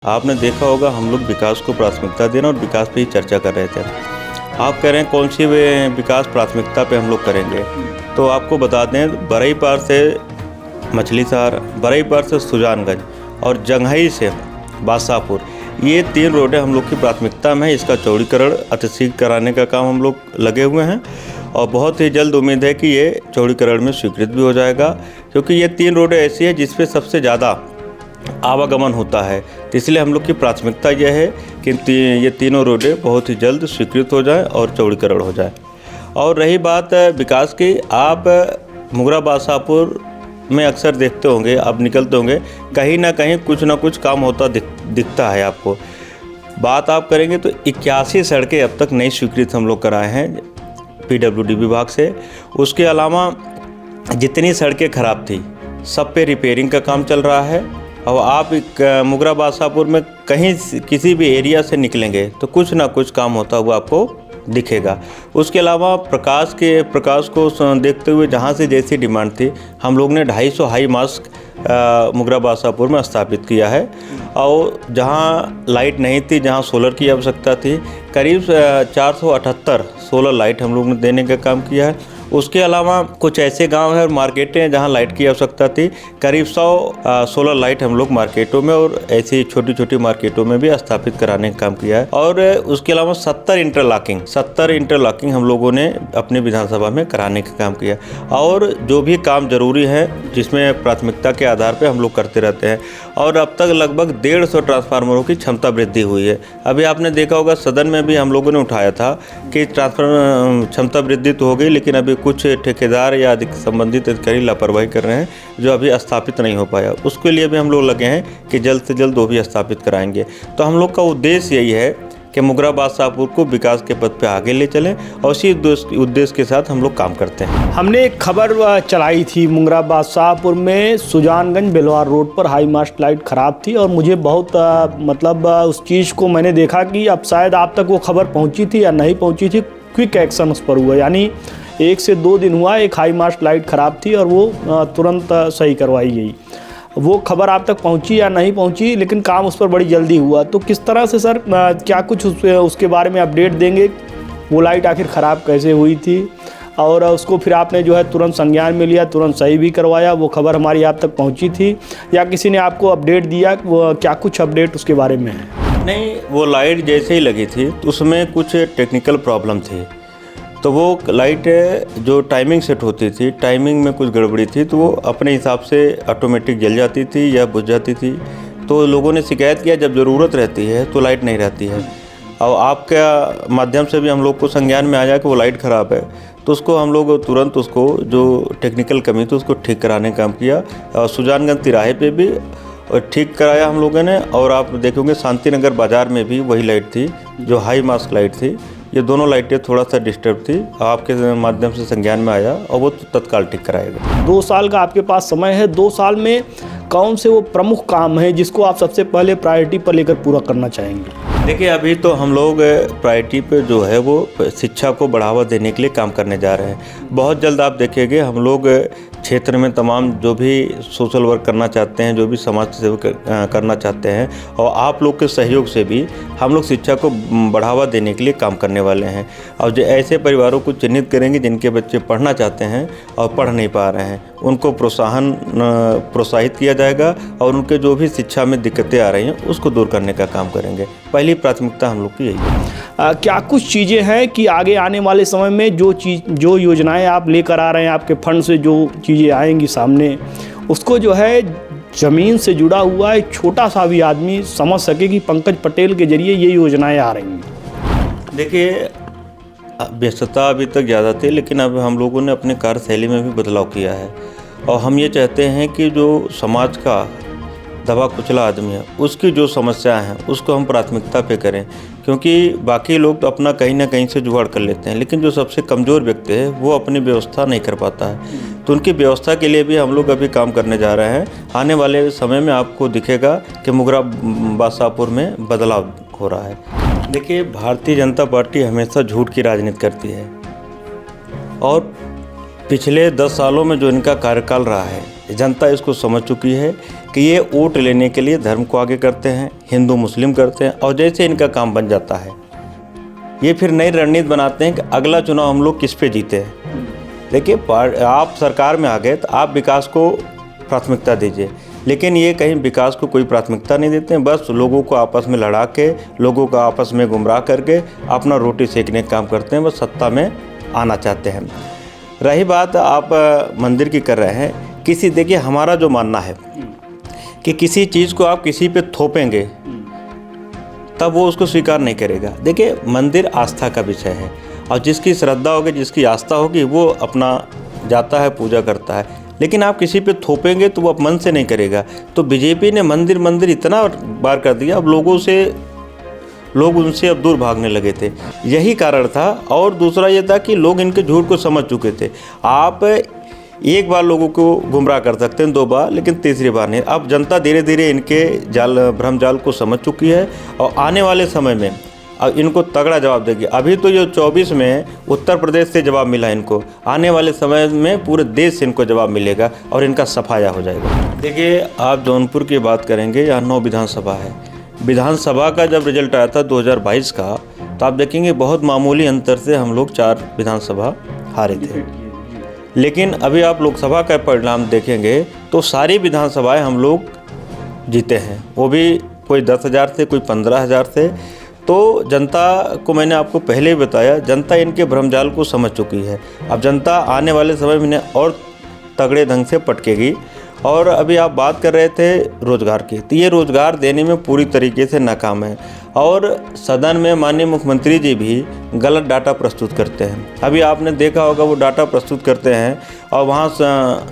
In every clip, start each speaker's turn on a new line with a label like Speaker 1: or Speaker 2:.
Speaker 1: आपने देखा होगा हम लोग विकास को प्राथमिकता देना और विकास पे ही चर्चा कर रहे थे। आप कह रहे हैं कौन सी विकास प्राथमिकता पे हम लोग करेंगे, तो आपको बता दें बरई पार से मछली शहर, बरई पार से सुजानगंज और जंघई से बादशाहपुर, ये 3 रोडें हम लोग की प्राथमिकता में है। इसका चौड़ीकरण अतिशीघ्र कराने का काम हम लोग लगे हुए हैं और बहुत ही जल्द उम्मीद है कि ये चौड़ीकरण में स्वीकृत भी हो जाएगा, क्योंकि ये 3 रोडें ऐसी है जिस पे सबसे ज़्यादा आवागमन होता है। तो इसलिए हम लोग की प्राथमिकता यह है कि ये तीनों रोडें बहुत ही जल्द स्वीकृत हो जाए और चौड़ीकरण हो जाए। और रही बात विकास की, आप मुगरा बादशाहपुर में अक्सर देखते होंगे, आप निकलते होंगे, कहीं ना कहीं कुछ ना कुछ काम होता दिखता है आपको। बात आप करेंगे तो 81 सड़कें अब तक नई स्वीकृत हम लोग कराए हैं PWD विभाग से। उसके अलावा जितनी सड़कें ख़राब थी सब पे रिपेयरिंग का काम चल रहा है। और आप मुगरा बादशाहपुर में कहीं किसी भी एरिया से निकलेंगे तो कुछ ना कुछ काम होता हुआ आपको दिखेगा। उसके अलावा प्रकाश को देखते हुए जहाँ से जैसी डिमांड थी, हम लोग ने 250 हाई मास्क मुगरा बादशाहपुर में स्थापित किया है। और जहाँ लाइट नहीं थी, जहाँ सोलर की आवश्यकता थी, करीब 478 सोलर लाइट हम लोग ने देने का काम किया है। उसके अलावा कुछ ऐसे गांव हैं और मार्केटें हैं जहां लाइट की आवश्यकता थी, करीब 100 सोलर लाइट हम लोग मार्केटों में और ऐसी छोटी छोटी मार्केटों में भी स्थापित कराने का काम किया है। और उसके अलावा 70 इंटरलॉकिंग हम लोगों ने अपनी विधानसभा में कराने का काम किया। और जो भी काम जरूरी है जिसमें प्राथमिकता के आधार पर हम लोग करते रहते हैं। और अब तक लगभग 150 ट्रांसफार्मरों की क्षमता वृद्धि हुई है। अभी आपने देखा होगा सदन में भी हम लोगों ने उठाया था कि ट्रांसफार्मर क्षमता वृद्धि तो हो गई, लेकिन अभी कुछ ठेकेदार या संबंधित अधिकारी लापरवाही कर रहे हैं जो अभी स्थापित नहीं हो पाया। उसके लिए भी हम लोग लगे हैं कि जल्द से जल्द वो भी स्थापित कराएंगे। तो हम लोग का उद्देश्य यही है कि मुगरा बादशाहपुर को विकास के पथ पे आगे ले चलें और इसी उद्देश्य के साथ हम लोग काम करते हैं।
Speaker 2: हमने एक खबर चलाई थी, मुगरा बादशाहपुर में सुजानगंज बेलवार रोड पर हाई मास्ट लाइट ख़राब थी और मुझे बहुत उस चीज़ को मैंने देखा कि अब शायद आप तक वो खबर पहुंची थी या नहीं पहुंची थी। क्विक एक्शन उस पर हुआ, यानी 1 से 2 दिन हुआ, एक हाई मास्ट लाइट ख़राब थी और वो तुरंत सही करवाई गई। वो खबर आप तक पहुंची या नहीं पहुंची, लेकिन काम उस पर बड़ी जल्दी हुआ। तो किस तरह से सर क्या कुछ उसके बारे में अपडेट देंगे? वो लाइट आखिर ख़राब कैसे हुई थी और उसको फिर आपने जो है तुरंत संज्ञान में लिया, तुरंत सही भी करवाया? वो खबर हमारी आप तक पहुंची थी या किसी ने आपको अपडेट दिया? वो क्या कुछ अपडेट उसके बारे में है?
Speaker 1: नहीं, वो लाइट जैसे ही लगी थी तो उसमें कुछ टेक्निकल प्रॉब्लम थी। तो वो लाइट जो टाइमिंग सेट होती थी, टाइमिंग में कुछ गड़बड़ी थी, तो वो अपने हिसाब से ऑटोमेटिक जल जाती थी या बुझ जाती थी। तो लोगों ने शिकायत किया जब ज़रूरत रहती है तो लाइट नहीं रहती है। और आपके माध्यम से भी हम लोग को संज्ञान में आया कि वो लाइट ख़राब है, तो उसको हम लोग तुरंत उसको जो टेक्निकल कमी थी उसको ठीक कराने का काम किया। और सुजानगंज तिराहे पे भी ठीक कराया हम लोगों ने। और आप देखोगे शांति नगर बाज़ार में भी वही लाइट थी जो हाई मास्क लाइट थी। ये दोनों लाइटें थोड़ा सा डिस्टर्ब थी, आपके माध्यम से संज्ञान में आया और वो तत्काल ठीक कराएगा।
Speaker 2: 2 साल का आपके पास समय है। 2 साल में कौन से वो प्रमुख काम है जिसको आप सबसे पहले प्रायोरिटी पर लेकर पूरा करना चाहेंगे?
Speaker 1: देखिए, अभी तो हम लोग प्रायोरिटी पे जो है वो शिक्षा को बढ़ावा देने के लिए काम करने जा रहे हैं। बहुत जल्द आप देखेंगे हम लोग क्षेत्र में तमाम जो भी सोशल वर्क करना चाहते हैं, जो भी समाज सेवा करना चाहते हैं, और आप लोग के सहयोग से भी हम लोग शिक्षा को बढ़ावा देने के लिए काम करने वाले हैं। और जो ऐसे परिवारों को चिन्हित करेंगे जिनके बच्चे पढ़ना चाहते हैं और पढ़ नहीं पा रहे हैं, उनको प्रोत्साहित किया जाएगा और उनके जो भी शिक्षा में दिक्कतें आ रही हैं उसको दूर करने का काम करेंगे। पहली प्राथमिकता हम लोग की यही है।
Speaker 2: क्या कुछ चीज़ें हैं कि आगे आने वाले समय में जो योजनाएं आप लेकर आ रहे हैं, आपके फंड से जो चीज़ें आएंगी सामने, उसको जो है ज़मीन से जुड़ा हुआ एक छोटा सा भी आदमी समझ सके कि पंकज पटेल के जरिए ये योजनाएं आ रही हैं?
Speaker 1: देखिए, व्यस्तता अभी तक ज़्यादा थी, लेकिन अब हम लोगों ने अपने कार्यशैली में भी बदलाव किया है। और हम ये चाहते हैं कि जो समाज का दबा कुचला आदमी है उसकी जो समस्याएं हैं उसको हम प्राथमिकता पे करें, क्योंकि बाकी लोग तो अपना कहीं ना कहीं से जुगाड़ कर लेते हैं, लेकिन जो सबसे कमज़ोर व्यक्ति है वो अपनी व्यवस्था नहीं कर पाता है। तो उनकी व्यवस्था के लिए भी हम लोग अभी काम करने जा रहे हैं। आने वाले समय में आपको दिखेगा कि मुगरा बादशाहपुर में बदलाव हो रहा है। देखिए, भारतीय जनता पार्टी हमेशा झूठ की राजनीति करती है और पिछले 10 सालों में जो इनका कार्यकाल रहा है जनता इसको समझ चुकी है कि ये वोट लेने के लिए धर्म को आगे करते हैं, हिंदू मुस्लिम करते हैं, और जैसे इनका काम बन जाता है ये फिर नई रणनीति बनाते हैं कि अगला चुनाव हम लोग किस पे जीते हैं। देखिए, आप सरकार में आ गए तो आप विकास को प्राथमिकता दीजिए, लेकिन ये कहीं विकास को कोई प्राथमिकता नहीं देते हैं। बस लोगों को आपस में लड़ा के, लोगों को आपस में गुमराह करके अपना रोटी सेकने का काम करते हैं, बस सत्ता में आना चाहते हैं। रही बात आप मंदिर की कर रहे हैं, किसी, देखिए हमारा जो मानना है कि किसी चीज़ को आप किसी पे थोपेंगे तब वो उसको स्वीकार नहीं करेगा। देखिए, मंदिर आस्था का विषय है, और जिसकी श्रद्धा होगी, जिसकी आस्था होगी, वो अपना जाता है, पूजा करता है। लेकिन आप किसी पे थोपेंगे तो वो मन से नहीं करेगा। तो बीजेपी ने मंदिर इतना बार कर दिया, अब लोग उनसे अब दूर भागने लगे थे, यही कारण था। और दूसरा ये था कि लोग इनके झूठ को समझ चुके थे। आप एक बार लोगों को गुमराह कर सकते हैं, 2 बार, लेकिन तीसरी बार नहीं। अब जनता धीरे धीरे इनके भ्रम जाल को समझ चुकी है, और आने वाले समय में अब इनको तगड़ा जवाब देगी। अभी तो ये 24 में उत्तर प्रदेश से जवाब मिला इनको, आने वाले समय में पूरे देश से इनको जवाब मिलेगा और इनका सफाया हो जाएगा। देखिए, आप जौनपुर की बात करेंगे, यहाँ 9 विधानसभा है। विधानसभा का जब रिजल्ट आया था 2022 का, तो आप देखेंगे बहुत मामूली अंतर से हम लोग 4 विधानसभा हारे थे। लेकिन अभी आप लोकसभा का परिणाम देखेंगे तो सारी विधानसभाएं हम लोग जीते हैं, वो भी कोई 10,000 से, कोई 15,000 से। तो जनता को मैंने आपको पहले ही बताया, जनता इनके भ्रमजाल को समझ चुकी है। अब जनता आने वाले समय में और तगड़े ढंग से पटकेगी। और अभी आप बात कर रहे थे रोज़गार की, तो ये रोज़गार देने में पूरी तरीके से नाकाम है, और सदन में माननीय मुख्यमंत्री जी भी गलत डाटा प्रस्तुत करते हैं। अभी आपने देखा होगा, वो डाटा प्रस्तुत करते हैं और वहाँ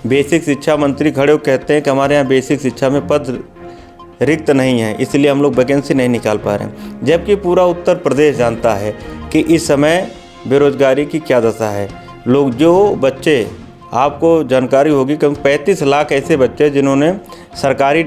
Speaker 1: बेसिक शिक्षा मंत्री खड़े हो कहते हैं कि हमारे यहाँ बेसिक शिक्षा में पद रिक्त नहीं है, इसलिए हम लोग वैकेंसी नहीं निकाल पा रहे हैं। जबकि पूरा उत्तर प्रदेश जानता है कि इस समय बेरोजगारी की क्या दशा है। लोग, जो बच्चे, आपको जानकारी होगी कि 35 लाख ऐसे बच्चे जिन्होंने सरकारी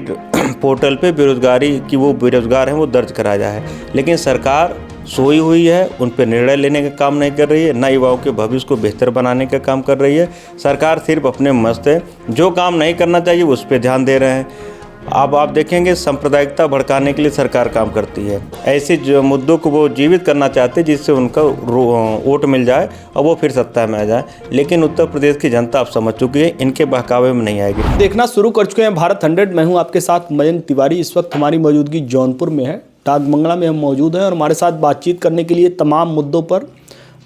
Speaker 1: पोर्टल पे बेरोजगारी की, वो बेरोजगार हैं, वो दर्ज कराया है, लेकिन सरकार सोई हुई है, उन पर निर्णय लेने का काम नहीं कर रही है, ना युवाओं के भविष्य को बेहतर बनाने का काम कर रही है। सरकार सिर्फ अपने मस्त है, जो काम नहीं करना चाहिए उस पर ध्यान दे रहे हैं। अब आप देखेंगे सांप्रदायिकता भड़काने के लिए सरकार काम करती है, ऐसे जो मुद्दों को वो जीवित करना चाहते हैं जिससे उनका वोट मिल जाए और वो फिर सत्ता में आ जाए। लेकिन उत्तर प्रदेश की जनता आप समझ चुकी है, इनके बहकावे में नहीं आएगी।
Speaker 2: देखना शुरू कर चुके हैं भारत 100। मैं हूं आपके साथ मयंक तिवारी। इस वक्त हमारी मौजूदगी जौनपुर में है, डाकबंगला में हम मौजूद हैं, और हमारे साथ बातचीत करने के लिए तमाम मुद्दों पर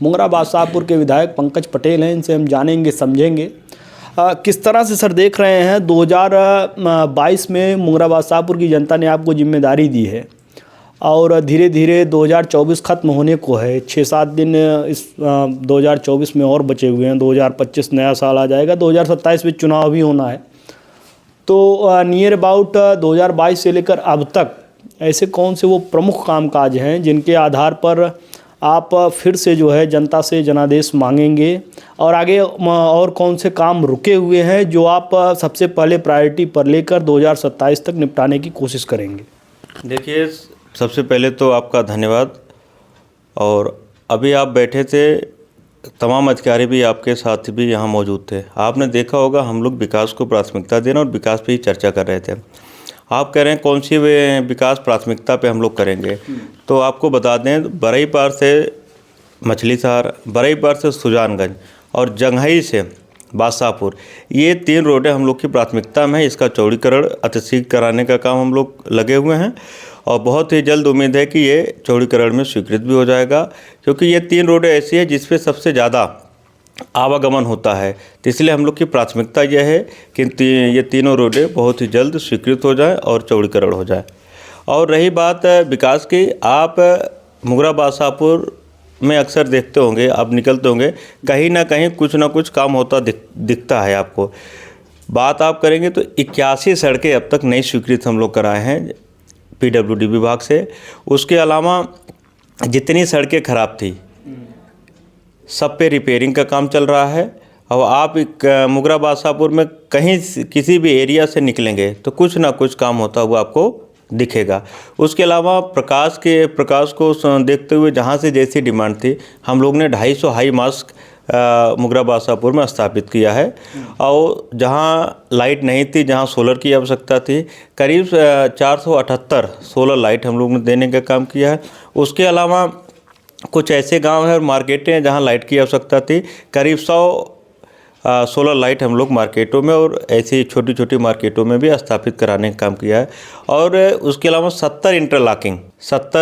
Speaker 2: मुंगरा बादशाहपुर के विधायक पंकज पटेल हैं। इनसे हम जानेंगे, समझेंगे किस तरह से सर देख रहे हैं 2022 में मुंगरा बादशाहपुर की जनता ने आपको जिम्मेदारी दी है, और धीरे धीरे 2024 ख़त्म होने को है। 6-7 दिन इस 2024 में और बचे हुए हैं, 2025 नया साल आ जाएगा, 2027 में चुनाव भी होना है। तो नियर अबाउट 2022 से लेकर अब तक ऐसे कौन से वो प्रमुख कामकाज हैं जिनके आधार पर आप फिर से जो है जनता से जनादेश मांगेंगे, और आगे और कौन से काम रुके हुए हैं जो आप सबसे पहले प्रायोरिटी पर लेकर 2027 तक निपटाने की कोशिश करेंगे?
Speaker 1: देखिए, सबसे पहले तो आपका धन्यवाद। और अभी आप बैठे थे, तमाम अधिकारी भी, आपके साथ भी यहाँ मौजूद थे। आपने देखा होगा हम लोग विकास को प्राथमिकता देना और विकास पे ही चर्चा कर रहे थे। आप कह रहे हैं कौन सी विकास प्राथमिकता पे हम लोग करेंगे, तो आपको बता दें, बरई पार से मछली शहर, बरई पार से सुजानगंज और जंघई से बादशाहपुर, ये 3 रोडें हम लोग की प्राथमिकता में है। इसका चौड़ीकरण अतिशीघ्र कराने का काम हम लोग लगे हुए हैं, और बहुत ही जल्द उम्मीद है कि ये चौड़ीकरण में स्वीकृत भी हो जाएगा, क्योंकि ये 3 रोडें ऐसी है जिस पे सबसे ज़्यादा आवागमन होता है। तो इसलिए हम लोग की प्राथमिकता यह है कि ये तीनों रोडें बहुत ही जल्द स्वीकृत हो जाए और चौड़ीकरण हो जाए। और रही बात विकास की, आप मुंगरा बादशाहपुर में अक्सर देखते होंगे, आप निकलते होंगे, कहीं ना कहीं कुछ ना कुछ काम होता दिखता है आपको। बात आप करेंगे तो 81 सड़कें अब तक नई स्वीकृत हम लोग कराए हैं PWD विभाग से। उसके अलावा जितनी सड़कें खराब थी सब पे रिपेयरिंग का काम चल रहा है। और आप मुंगरा बादशाहपुर में कहीं किसी भी एरिया से निकलेंगे तो कुछ ना कुछ काम होता हुआ आपको दिखेगा। उसके अलावा प्रकाश को देखते हुए जहाँ से जैसी डिमांड थी, हम लोग ने 250 हाई मास्क मुगरा बादशाहपुर में स्थापित किया है। और जहाँ लाइट नहीं थी, जहाँ सोलर की आवश्यकता थी, करीब 478 सोलर लाइट हम लोग ने देने का काम किया है। उसके अलावा कुछ ऐसे गांव हैं और मार्केटें हैं जहाँ लाइट की आवश्यकता थी, करीब 100 सोलर लाइट हम लोग मार्केटों में और ऐसी छोटी छोटी मार्केटों में भी स्थापित कराने का काम किया है। और उसके अलावा 70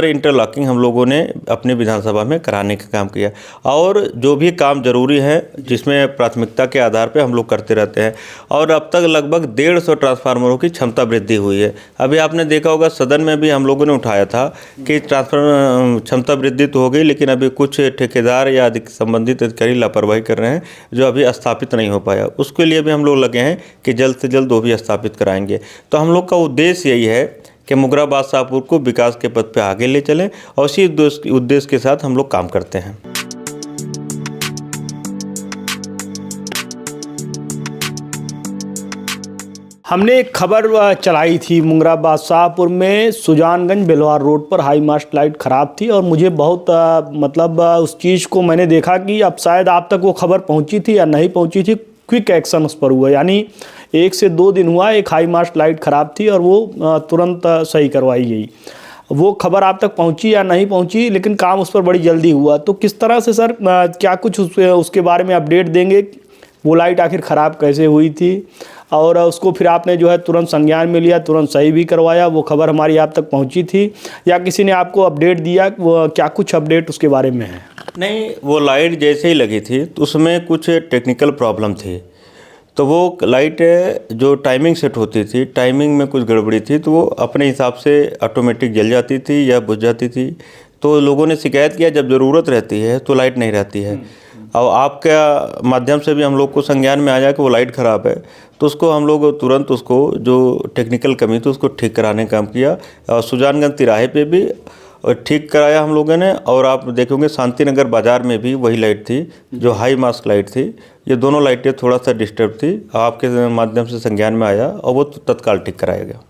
Speaker 1: इंटरलॉकिंग हम लोगों ने अपने विधानसभा में कराने का काम किया। और जो भी काम ज़रूरी है जिसमें प्राथमिकता के आधार पर हम लोग करते रहते हैं। और अब तक लगभग 150 ट्रांसफार्मरों की क्षमता वृद्धि हुई है। अभी आपने देखा होगा सदन में भी हम लोगों ने उठाया था कि ट्रांसफार्मर क्षमता वृद्धि तो हो गई, लेकिन अभी कुछ ठेकेदार या संबंधित अधिकारी लापरवाही कर रहे हैं जो अभी स्थापित नहीं हो पाया। उसके लिए भी हम लोग लगे हैं कि जल्द से जल्द वो भी स्थापित कराएंगे। तो हम लोग का उद्देश्य यही है कि मुगरा बादशाहपुर को विकास के पथ पे आगे ले चलें और इसी उद्देश्य के साथ हम लोग काम करते हैं।
Speaker 2: हमने एक खबर चलाई थी, मुंगरा बादशाहपुर में सुजानगंज बेलवार रोड पर हाई मास्ट लाइट ख़राब थी और मुझे बहुत मतलब उस चीज़ को मैंने देखा कि अब शायद आप तक वो खबर पहुंची थी या नहीं पहुंची थी। क्विक एक्शन उस पर हुआ, यानी 1 से 2 दिन हुआ, एक हाई मास्ट लाइट ख़राब थी और वो तुरंत सही करवाई गई। वो खबर आप तक पहुंची या नहीं पहुंची, लेकिन काम उस पर बड़ी जल्दी हुआ। तो किस तरह से सर क्या कुछ उसके बारे में अपडेट देंगे? वो लाइट आखिर ख़राब कैसे हुई थी और उसको फिर आपने जो है तुरंत संज्ञान में लिया, तुरंत सही भी करवाया? वो खबर हमारी आप तक पहुंची थी या किसी ने आपको अपडेट दिया? वो क्या कुछ अपडेट उसके बारे में है?
Speaker 1: नहीं, वो लाइट जैसे ही लगी थी तो उसमें कुछ टेक्निकल प्रॉब्लम थी। तो वो लाइट जो टाइमिंग सेट होती थी, टाइमिंग में कुछ गड़बड़ी थी, तो वो अपने हिसाब से ऑटोमेटिक जल जाती थी या बुझ जाती थी। तो लोगों ने शिकायत किया जब ज़रूरत रहती है तो लाइट नहीं रहती है। और आपके माध्यम से भी हम लोग को संज्ञान में आ जाए कि वो लाइट ख़राब है, तो उसको हम लोग तुरंत उसको जो टेक्निकल कमी थी उसको ठीक कराने का काम किया। और सुजानगंज तिराहे पे भी ठीक कराया हम लोगों ने। और आप देखोगे शांति नगर बाज़ार में भी वही लाइट थी जो हाई मास्क लाइट थी। ये दोनों लाइटें थोड़ा सा डिस्टर्ब थी, आपके माध्यम से संज्ञान में आया और वो तत्काल ठीक कराया गया।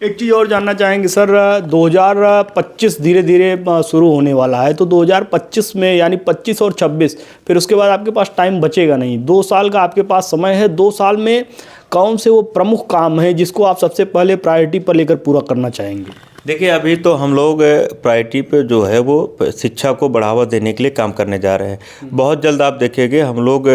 Speaker 2: एक चीज़ और जानना चाहेंगे सर, 2025 धीरे धीरे शुरू होने वाला है, तो 2025 में यानी 25 और 26 फिर उसके बाद आपके पास टाइम बचेगा नहीं। 2 साल का आपके पास समय है। 2 साल में कौन से वो प्रमुख काम हैं जिसको आप सबसे पहले प्रायोरिटी पर लेकर पूरा करना चाहेंगे?
Speaker 1: देखिए, अभी तो हम लोग प्रायोरिटी पे जो है वो शिक्षा को बढ़ावा देने के लिए काम करने जा रहे हैं। बहुत जल्द आप देखेंगे हम लोग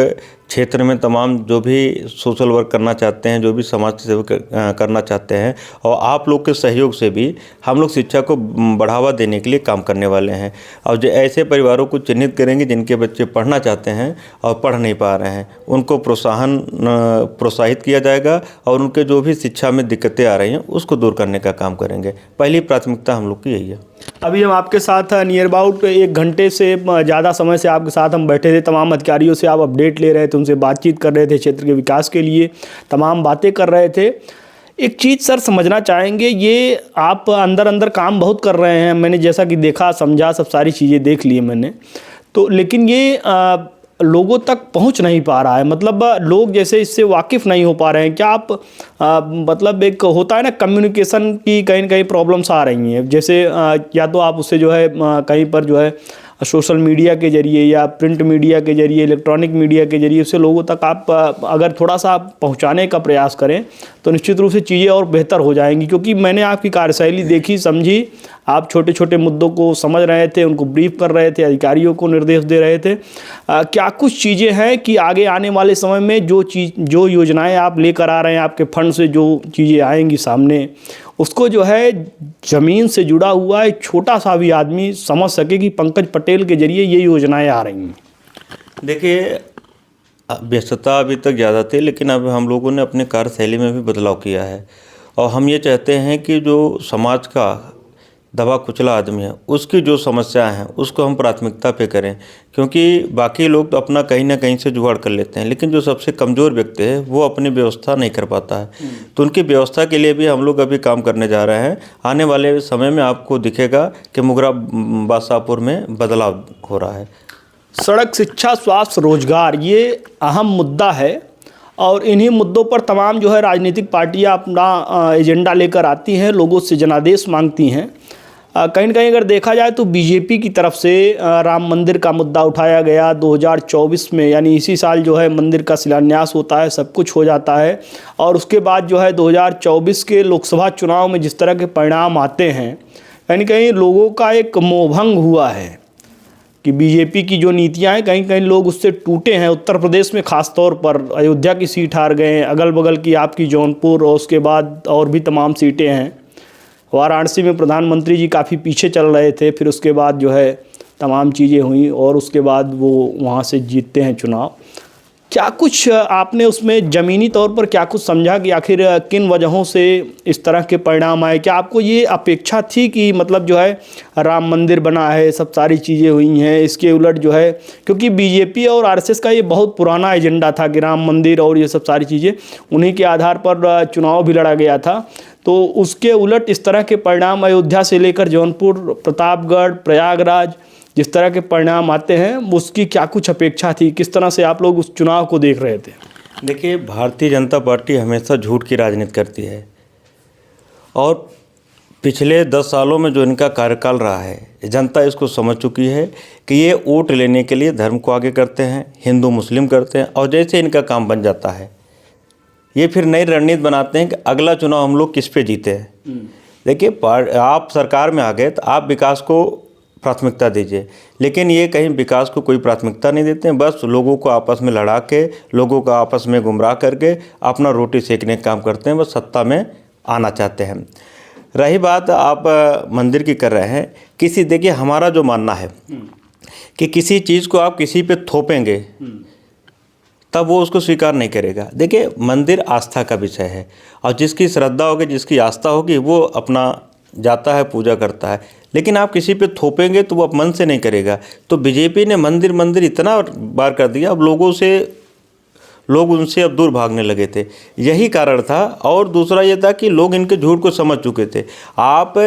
Speaker 1: क्षेत्र में तमाम जो भी सोशल वर्क करना चाहते हैं, जो भी समाज की सेवा करना चाहते हैं, और आप लोग के सहयोग से भी हम लोग शिक्षा को बढ़ावा देने के लिए काम करने वाले हैं। और जो ऐसे परिवारों को चिन्हित करेंगे जिनके बच्चे पढ़ना चाहते हैं और पढ़ नहीं पा रहे हैं, उनको प्रोत्साहित किया जाएगा और उनके जो भी शिक्षा में दिक्कतें आ रही हैं उसको दूर करने का काम करेंगे। पहली प्राथमिकता हम लोग की यही है।
Speaker 2: अभी हम आपके साथ नियर अबाउट 1 घंटे से ज़्यादा समय से आपके साथ हम बैठे थे। तमाम अधिकारियों से आप अपडेट ले रहे थे, उनसे बातचीत कर रहे थे, क्षेत्र के विकास के लिए तमाम बातें कर रहे थे। एक चीज़ सर समझना चाहेंगे, ये आप अंदर अंदर काम बहुत कर रहे हैं, मैंने जैसा कि देखा समझा, सब सारी चीज़ें देख ली मैंने, तो लेकिन ये लोगों तक पहुंच नहीं पा रहा है। मतलब लोग जैसे इससे वाकिफ़ नहीं हो पा रहे हैं। क्या आप मतलब एक होता है ना, कम्युनिकेशन की कहीं न कहीं प्रॉब्लम्स आ रही हैं, जैसे या तो आप उससे जो है कहीं पर जो है सोशल मीडिया के ज़रिए या प्रिंट मीडिया के ज़रिए, इलेक्ट्रॉनिक मीडिया के ज़रिए उससे लोगों तक आप अगर थोड़ा सा पहुंचाने का प्रयास करें तो निश्चित रूप से चीज़ें और बेहतर हो जाएंगी। क्योंकि मैंने आपकी कार्यशैली देखी, समझी, आप छोटे छोटे मुद्दों को समझ रहे थे, उनको ब्रीफ कर रहे थे, अधिकारियों को निर्देश दे रहे थे। क्या कुछ चीज़ें हैं कि आगे आने वाले समय में जो योजनाएँ आप लेकर आ रहे हैं, आपके फंड से जो चीज़ें आएंगी सामने, उसको जो है ज़मीन से जुड़ा हुआ एक छोटा सा भी आदमी समझ सके कि पंकज पटेल के जरिए ये योजनाएं आ रही हैं?
Speaker 1: देखिए, व्यस्तता अभी तक ज़्यादा थी, लेकिन अब हम लोगों ने अपने कार्यशैली में भी बदलाव किया है। और हम ये चाहते हैं कि जो समाज का दबा कुचला आदमी है, उसकी जो समस्याएं हैं उसको हम प्राथमिकता पे करें। क्योंकि बाकी लोग तो अपना कहीं ना कहीं से जुगाड़ कर लेते हैं, लेकिन जो सबसे कमज़ोर व्यक्ति है वो अपनी व्यवस्था नहीं कर पाता है। तो उनकी व्यवस्था के लिए भी हम लोग अभी काम करने जा रहे हैं। आने वाले समय में आपको दिखेगा कि मुगरा बादशाहपुर में बदलाव हो रहा है।
Speaker 2: सड़क, शिक्षा, स्वास्थ्य, रोजगार, ये अहम मुद्दा है। और इन्हीं मुद्दों पर तमाम जो है राजनीतिक पार्टियां अपना एजेंडा लेकर आती हैं, लोगों से जनादेश मांगती हैं। कहीं न कहीं अगर देखा जाए तो बीजेपी की तरफ से राम मंदिर का मुद्दा उठाया गया 2024 में, यानी इसी साल जो है मंदिर का शिलान्यास होता है, सब कुछ हो जाता है। और उसके बाद जो है 2024 के लोकसभा चुनाव में जिस तरह के परिणाम आते हैं, कहीं न कहीं लोगों का एक मोहभंग हुआ है कि बीजेपी की जो नीतियां हैं, कहीं कहीं लोग उससे टूटे हैं। उत्तर प्रदेश में ख़ास तौर पर अयोध्या की सीट हार गए हैं, अगल बगल की आपकी जौनपुर और उसके बाद और भी तमाम सीटें हैं। वाराणसी में प्रधानमंत्री जी काफ़ी पीछे चल रहे थे, फिर उसके बाद जो है तमाम चीज़ें हुई और उसके बाद वो वहाँ से जीतते हैं चुनाव। क्या कुछ आपने उसमें ज़मीनी तौर पर क्या कुछ समझा कि आखिर किन वजहों से इस तरह के परिणाम आए? क्या आपको ये अपेक्षा थी कि मतलब जो है राम मंदिर बना है, सब सारी चीज़ें हुई हैं, इसके उलट जो है, क्योंकि बीजेपी और आरएसएस का ये बहुत पुराना एजेंडा था कि राम मंदिर और ये सब सारी चीज़ें, उन्हीं के आधार पर चुनाव भी लड़ा गया था। तो उसके उलट इस तरह के परिणाम अयोध्या से लेकर जौनपुर, प्रतापगढ़, प्रयागराज जिस तरह के परिणाम आते हैं, उसकी क्या कुछ अपेक्षा थी? किस तरह से आप लोग उस चुनाव को देख रहे थे?
Speaker 1: देखिए, भारतीय जनता पार्टी हमेशा झूठ की राजनीति करती है और पिछले 10 सालों में जो इनका कार्यकाल रहा है, जनता इसको समझ चुकी है कि ये वोट लेने के लिए धर्म को आगे करते हैं, हिंदू मुस्लिम करते हैं, और जैसे इनका काम बन जाता है ये फिर नई रणनीति बनाते हैं कि अगला चुनाव हम लोग किस पे जीते हैं। देखिए, आप सरकार में आ गए तो आप विकास को प्राथमिकता दीजिए, लेकिन ये कहीं विकास को कोई प्राथमिकता नहीं देते हैं। बस लोगों को आपस में लड़ा के, लोगों को आपस में गुमराह करके अपना रोटी सेकने का काम करते हैं, बस सत्ता में आना चाहते हैं। रही बात आप मंदिर की कर रहे हैं, देखिए हमारा जो मानना है कि किसी चीज़ को आप किसी पे थोपेंगे तब वो उसको स्वीकार नहीं करेगा। देखिए, मंदिर आस्था का विषय है और जिसकी श्रद्धा होगी, जिसकी आस्था होगी, वो अपना जाता है, पूजा करता है। लेकिन आप किसी पे थोपेंगे तो वो आप मन से नहीं करेगा। तो बीजेपी ने मंदिर इतना बार कर दिया, अब लोग उनसे अब दूर भागने लगे थे, यही कारण था। और दूसरा ये था कि लोग इनके झूठ को समझ चुके थे। आप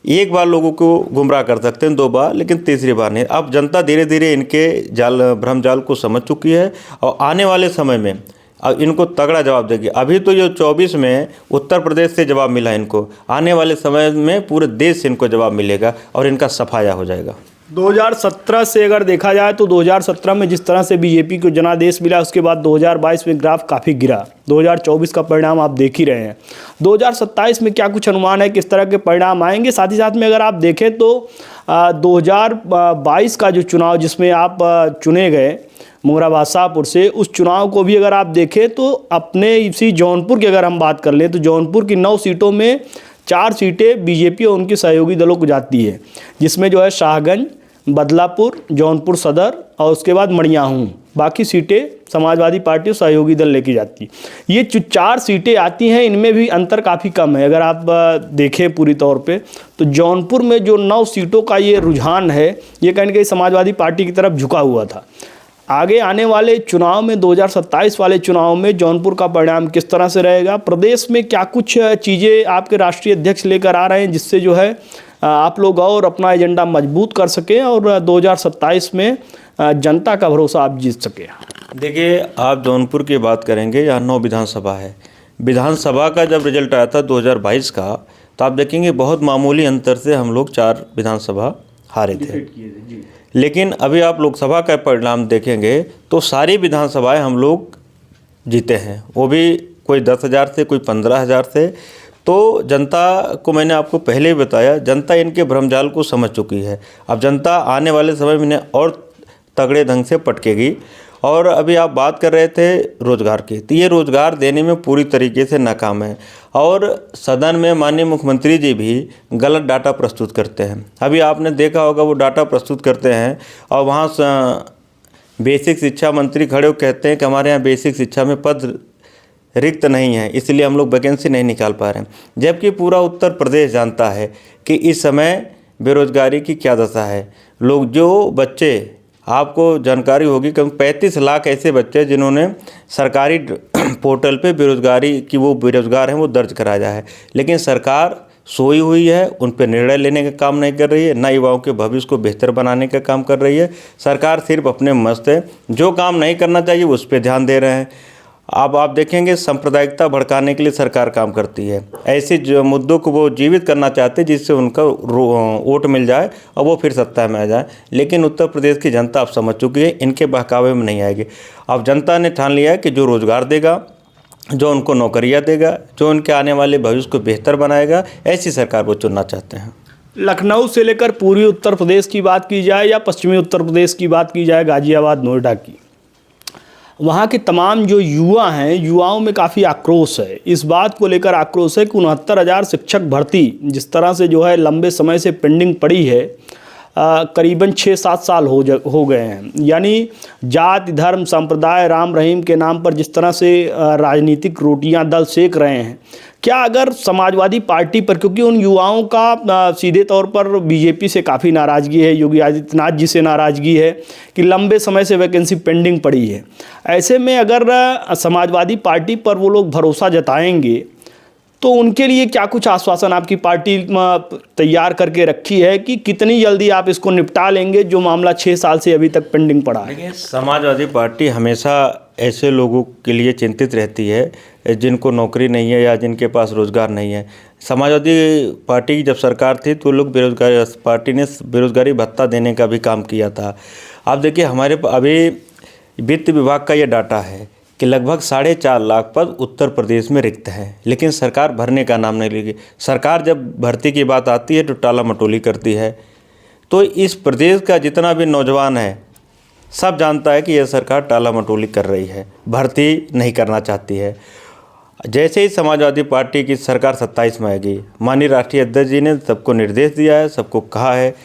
Speaker 1: एक बार लोगों को गुमराह कर सकते हैं, 2 बार, लेकिन तीसरी बार नहीं। अब जनता धीरे धीरे इनके भ्रम जाल को समझ चुकी है और आने वाले समय में अब इनको तगड़ा जवाब देगी। अभी तो ये 24 में उत्तर प्रदेश से जवाब मिला इनको, आने वाले समय में पूरे देश से इनको जवाब मिलेगा और इनका सफाया हो जाएगा।
Speaker 2: 2017 से अगर देखा जाए तो 2017 में जिस तरह से बीजेपी को जनादेश मिला, उसके बाद 2022 में ग्राफ काफ़ी गिरा। 2024 का परिणाम आप देख ही रहे हैं। 2027 में क्या कुछ अनुमान है किस तरह के परिणाम आएंगे? साथ ही साथ में अगर आप देखें तो 2022 का जो चुनाव जिसमें आप चुने गए मुंगराबाद शाहपुर से, उस चुनाव को भी अगर आप देखें तो अपने इसी जौनपुर की अगर हम बात कर लें तो जौनपुर की 9 सीटों में 4 सीटें बीजेपी और उनके सहयोगी दलों को जाती है, जिसमें जो है शाहगंज, बदलापुर, जौनपुर सदर और उसके बाद मड़ियाहूँ। बाकी सीटें समाजवादी पार्टी और सहयोगी दल लेके जाती है। ये जो 4 सीटें आती हैं, इनमें भी अंतर काफ़ी कम है। अगर आप देखें पूरी तौर पे तो जौनपुर में जो 9 सीटों का ये रुझान है, ये कहीं ना कहीं समाजवादी पार्टी की तरफ झुका हुआ था। आगे आने वाले चुनाव में 2027 वाले चुनाव में जौनपुर का परिणाम किस तरह से रहेगा? प्रदेश में क्या कुछ चीज़ें आपके राष्ट्रीय अध्यक्ष लेकर आ रहे हैं जिससे जो है आप लोग और अपना एजेंडा मजबूत कर सकें और 2027 में जनता का भरोसा आप जीत सकें?
Speaker 1: देखिए, आप जौनपुर की बात करेंगे, यहाँ 9 विधानसभा है। विधानसभा का जब रिजल्ट आया था 2022 का, तो आप देखेंगे बहुत मामूली अंतर से हम लोग 4 विधानसभा हारे थे। लेकिन अभी आप लोकसभा का परिणाम देखेंगे तो सारी विधानसभाएं हम लोग जीते हैं, वो भी कोई 10,000 से, कोई 15,000 से। तो जनता को मैंने आपको पहले ही बताया, जनता इनके भ्रमजाल को समझ चुकी है। अब जनता आने वाले समय में इन्हें और तगड़े ढंग से पटकेगी। और अभी आप बात कर रहे थे रोज़गार की, तो ये रोज़गार देने में पूरी तरीके से नाकाम है और सदन में माननीय मुख्यमंत्री जी भी गलत डाटा प्रस्तुत करते हैं। अभी आपने देखा होगा वो डाटा प्रस्तुत करते हैं और वहाँ बेसिक शिक्षा मंत्री खड़े हो कहते हैं कि हमारे यहाँ बेसिक शिक्षा में पद रिक्त नहीं है, इसलिए हम लोग वैकेंसी नहीं निकाल पा रहे हैं। जबकि पूरा उत्तर प्रदेश जानता है कि इस समय बेरोजगारी की क्या दशा है। लोग जो बच्चे, आपको जानकारी होगी कि 35 लाख ऐसे बच्चे जिन्होंने सरकारी पोर्टल पे बेरोजगारी की, वो बेरोजगार हैं, वो दर्ज कराया है। लेकिन सरकार सोई हुई है, उन पर निर्णय लेने का काम नहीं कर रही है, ना युवाओं के भविष्य को बेहतर बनाने का काम कर रही है। सरकार सिर्फ अपने मस्त है, जो काम नहीं करना चाहिए उस पर ध्यान दे रहे हैं। अब आप देखेंगे सांप्रदायिकता भड़काने के लिए सरकार काम करती है। ऐसे जो मुद्दों को वो जीवित करना चाहते हैं जिससे उनका वोट मिल जाए और वो फिर सत्ता में आ जाए। लेकिन उत्तर प्रदेश की जनता अब समझ चुकी है, इनके बहकावे में नहीं आएगी। अब जनता ने ठान लिया है कि जो रोज़गार देगा, जो उनको नौकरियां देगा, जो उनके आने वाले भविष्य को बेहतर बनाएगा, ऐसी सरकार वो चुनना चाहते हैं।
Speaker 2: लखनऊ से लेकर पूर्वी उत्तर प्रदेश की बात की जाए या पश्चिमी उत्तर प्रदेश की बात की जाए, गाजियाबाद, नोएडा की, वहाँ के तमाम जो युवा हैं, युवाओं में काफ़ी आक्रोश है। इस बात को लेकर आक्रोश है कि 69,000 शिक्षक भर्ती जिस तरह से जो है लंबे समय से पेंडिंग पड़ी है, करीबन 6-7 साल हो गए हैं। यानी जाति, धर्म, संप्रदाय, राम रहीम के नाम पर जिस तरह से राजनीतिक रोटियां दल सेक रहे हैं, क्या अगर समाजवादी पार्टी पर, क्योंकि उन युवाओं का सीधे तौर पर बीजेपी से काफ़ी नाराज़गी है, योगी आदित्यनाथ जी से नाराज़गी है कि लंबे समय से वैकेंसी पेंडिंग पड़ी है, ऐसे में अगर समाजवादी पार्टी पर वो लोग भरोसा जताएंगे तो उनके लिए क्या कुछ आश्वासन आपकी पार्टी तैयार करके रखी है कि कितनी जल्दी आप इसको निपटा लेंगे जो मामला 6 साल से अभी तक पेंडिंग पड़ा है?
Speaker 1: देखिए, समाजवादी पार्टी हमेशा ऐसे लोगों के लिए चिंतित रहती है जिनको नौकरी नहीं है या जिनके पास रोज़गार नहीं है। समाजवादी पार्टी की जब सरकार थी तो लोग बेरोजगारी, पार्टी ने बेरोजगारी भत्ता देने का भी काम किया था। आप देखिए, हमारे अभी वित्त विभाग का ये डाटा है कि लगभग 4.5 लाख पद उत्तर प्रदेश में रिक्त हैं, लेकिन सरकार भरने का नाम नहीं लेगी। सरकार जब भर्ती की बात आती है तो टाला मटोली करती है। तो इस प्रदेश का जितना भी नौजवान है सब जानता है कि यह सरकार टाला मटोली कर रही है, भर्ती नहीं करना चाहती है। जैसे ही समाजवादी पार्टी की सरकार 27 में आएगी, माननीय राष्ट्रीय अध्यक्ष जी ने सबको निर्देश दिया है, सबको कहा है,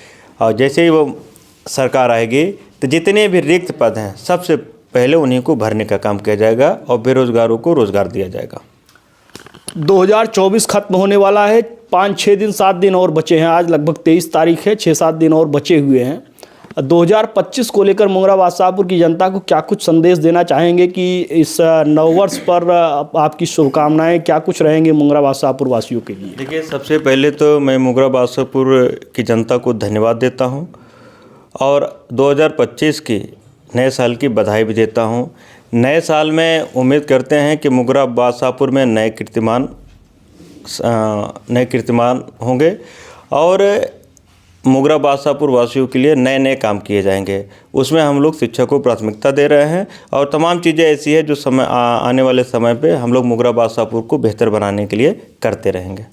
Speaker 1: और जैसे ही वो सरकार आएगी तो जितने भी रिक्त पद हैं सबसे पहले उन्हीं को भरने का काम किया जाएगा और बेरोजगारों को रोजगार दिया जाएगा।
Speaker 2: 2024 खत्म होने वाला है, 5-6 दिन 7 दिन और बचे हैं। आज लगभग 23 तारीख है, 6-7 दिन और बचे हुए हैं। 2025 को लेकर मुंगरा बादशाहपुर की जनता को क्या कुछ संदेश देना चाहेंगे कि इस नववर्ष पर आपकी शुभकामनाएं क्या कुछ रहेंगे मुंगरा बादशाहपुर वासियों के लिए?
Speaker 1: देखिए, सबसे पहले तो मैं मुंगरा बादशाहपुर की जनता को धन्यवाद देता हूं और 2025 की नए साल की बधाई भी देता हूं। नए साल में उम्मीद करते हैं कि मुंगरा बादशाहपुर में नए कीर्तिमान होंगे और मुंगरा बादशाहपुर वासियों के लिए नए नए काम किए जाएंगे। उसमें हम लोग शिक्षा को प्राथमिकता दे रहे हैं और तमाम चीज़ें ऐसी है जो समय आने वाले समय पे हम लोग मुंगरा बादशाहपुर को बेहतर बनाने के लिए करते रहेंगे।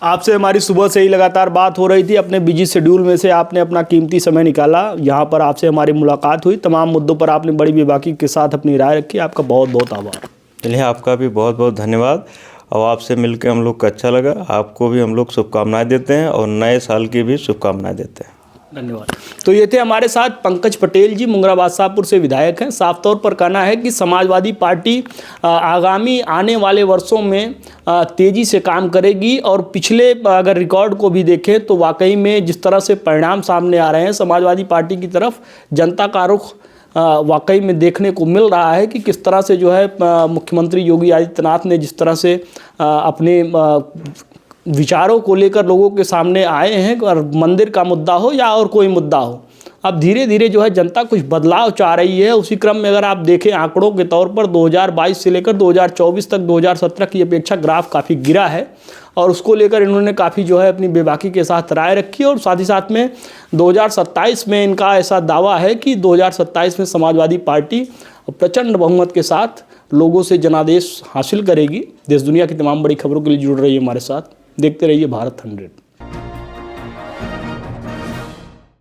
Speaker 2: आपसे हमारी सुबह से ही लगातार बात हो रही थी, अपने बिजी शेड्यूल में से आपने अपना कीमती समय निकाला, यहाँ पर आपसे हमारी मुलाकात हुई, तमाम मुद्दों पर आपने बड़ी बेबाकी के साथ अपनी राय रखी। आपका बहुत बहुत आभार।
Speaker 1: चलिए, आपका भी बहुत बहुत धन्यवाद और आपसे मिलकर हम लोग को अच्छा लगा। आपको भी हम लोग शुभकामनाएं देते हैं और नए साल की भी शुभकामनाएं देते हैं।
Speaker 2: धन्यवाद। तो ये थे हमारे साथ पंकज पटेल जी, मुंगरा बादशाहपुर से विधायक हैं। साफ तौर पर कहना है कि समाजवादी पार्टी आगामी आने वाले वर्षों में तेज़ी से काम करेगी और पिछले अगर रिकॉर्ड को भी देखें तो वाकई में जिस तरह से परिणाम सामने आ रहे हैं समाजवादी पार्टी की तरफ जनता का रुख वाकई में देखने को मिल रहा है कि किस तरह से जो है मुख्यमंत्री योगी आदित्यनाथ ने जिस तरह से अपने विचारों को लेकर लोगों के सामने आए हैं, और मंदिर का मुद्दा हो या और कोई मुद्दा हो, अब धीरे धीरे जो है जनता कुछ बदलाव चाह रही है। उसी क्रम में अगर आप देखें आंकड़ों के तौर पर 2022 से लेकर 2024 तक 2017 की अपेक्षा ग्राफ काफ़ी गिरा है और उसको लेकर इन्होंने काफ़ी जो है अपनी बेबाकी के साथ राय रखी और साथ ही साथ में 2027 में इनका ऐसा दावा है कि 2027 में समाजवादी पार्टी प्रचंड बहुमत के साथ लोगों से जनादेश हासिल करेगी। देश दुनिया की तमाम बड़ी खबरों के लिए जुड़ रही है हमारे साथ। देखते रहिए भारत 100।